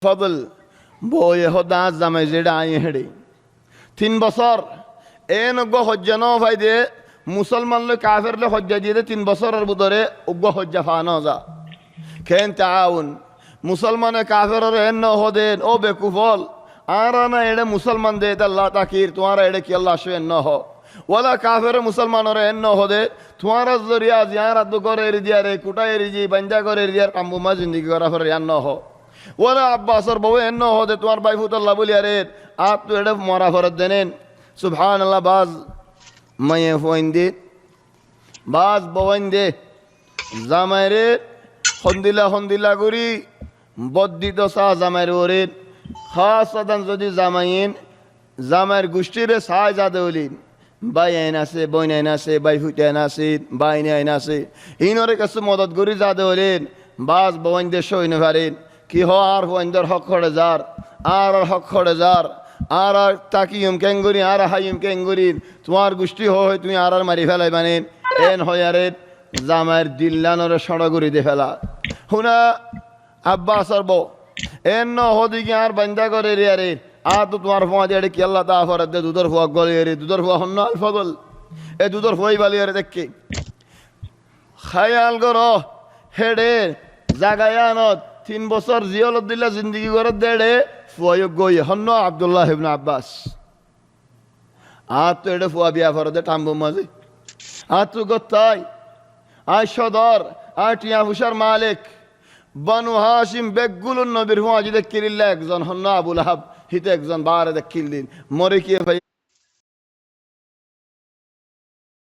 ফদল বই হদা জামাই যেটা আই হেড়ে 3 বছর নগ্য হজ্জা ন ভাই দে মুসলমান লো কাফের লো হজ্জা দিয়ে 3 বছরের ভিতরে উগ্র হজ্জা ফানো যা খেন তাউন মুসলমানে কাফের ন হদেন ও বেকুফল আর না এড়ে মুসলমান দে আল্লাহ তাকির তোমারা এড়ে কি আল্লাহ শুয়ে ন হ ওলা কাফের মুসলমানের ন হদে তোমারা জরিয়া জিয়ারাত করে দিয়া রে কুটাই রি বান্দা করে দিয়ার কাম্বুমা জিন্দগি করা ফের ন হ ওরা আব্বাসর বউ এন্ন হদে তোমার ভাই ফুতাল্লাহ বলি আরে আপ তো এটা মরা ফরত দেনেন সুবহান আল্লাহ বাজ মায়ে ফোন দে বাজ বওয়াইন দে জামাইরে হন্দিলা করি বদ্দিত সা জামাইর ওরে খাস সাদান যদি জামাইর গোষ্ঠীরে সাই যাদে হলিন বাই আইন আছে বইন আইন আছে বাই ফুটে আইন আছে বাইনে আইন আছে ইনরে কাছে মদত করি যাদে হলেন বাজ বওয়াইন দে সইনে পারেন কি হ আর হইন্দর হক খড়ে যার আর হক খড়ে যার আর তাকিয়ম কেঙ্গুরি আর হাইম কেঙ্গুরি তোমার গোষ্ঠী হয় তুমি আর মারি ফেলাই বানেন এন হয় আরে জামাইর দিল্লানরে সড়গুড়ি দে ফেলা হুনা আব্বাস আর বউ এন ন হদি কি আর বান্দা করে রে আরে আর তো তোমার ফোয়া দিয়ে কি আল্লাহ তা ফরাত দে দুধর ফোয়া গলি রে দুধর ফোয়া হন্ন আল ফদল এ দুধর ফোয়াই বালি রে দেখকে খায়াল গর হেডে জাগায়ানত 3 বছর জিয়লত দিলা জিন্দগি করে দেড়ে ফুয়াই গই হন্ন আব্দুল্লাহ ইবনে আব্বাস আর তো এটা ফুয়া বিয়া ফরদে টাম্বু মাঝে আর তো গত্তাই আই সদর আর টিয়া ফুসার মালিক বানু হাসিম বেগুলুন নবীর ফুয়া যদি কিরিল্লা একজন হন্ন আবুল আহাব হিতে একজন বারে দেখিল দিন মরে কি ভাই